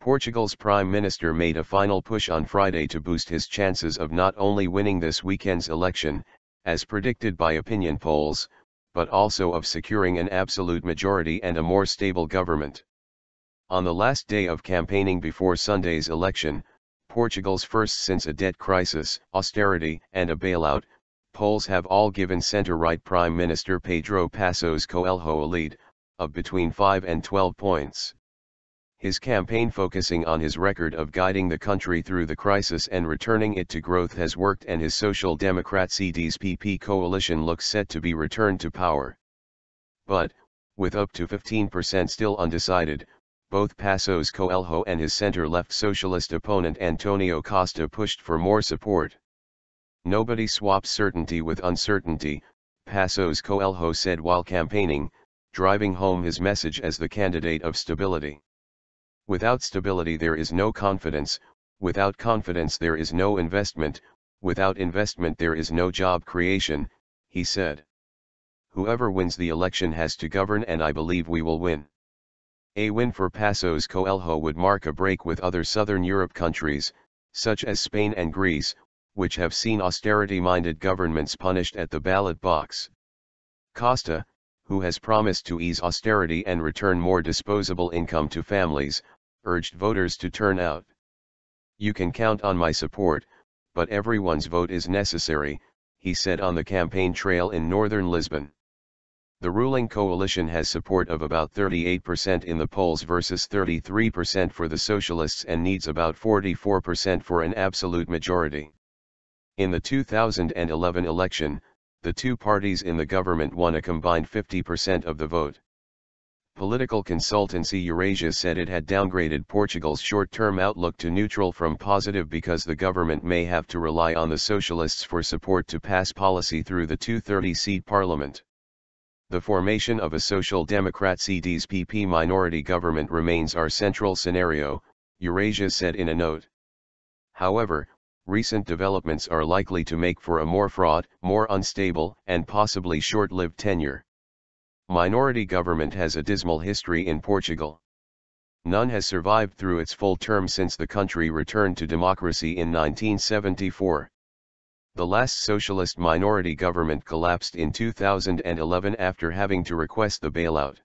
Portugal's Prime Minister made a final push on Friday to boost his chances of not only winning this weekend's election, as predicted by opinion polls, but also of securing an absolute majority and a more stable government. On the last day of campaigning before Sunday's election, Portugal's first since a debt crisis, austerity, and a bailout, polls have all given centre-right Prime Minister Pedro Passos Coelho a lead, of between 5 and 12 points. His campaign focusing on his record of guiding the country through the crisis and returning it to growth has worked, and his Social Democrat CDS-PP coalition looks set to be returned to power. But, with up to 15% still undecided, both Passos Coelho and his centre-left socialist opponent Antonio Costa pushed for more support. "Nobody swaps certainty with uncertainty," Passos Coelho said while campaigning, driving home his message as the candidate of stability. "Without stability there is no confidence, without confidence there is no investment, without investment there is no job creation," he said. "Whoever wins the election has to govern, and I believe we will win." A win for Passos Coelho would mark a break with other Southern Europe countries, such as Spain and Greece, which have seen austerity-minded governments punished at the ballot box. Costa, who has promised to ease austerity and return more disposable income to families, urged voters to turn out. "You can count on my support, but everyone's vote is necessary," he said on the campaign trail in northern Lisbon. The ruling coalition has support of about 38% in the polls versus 33% for the Socialists, and needs about 44% for an absolute majority. In the 2011 election, the two parties in the government won a combined 50% of the vote. Political consultancy Eurasia said it had downgraded Portugal's short-term outlook to neutral from positive because the government may have to rely on the Socialists for support to pass policy through the 230-seat parliament. "The formation of a Social Democrat CDS-PP minority government remains our central scenario," Eurasia said in a note. However, recent developments are likely to make for a more fraught, more unstable, and possibly short-lived tenure. Minority government has a dismal history in Portugal. None has survived through its full term since the country returned to democracy in 1974. The last socialist minority government collapsed in 2011 after having to request the bailout.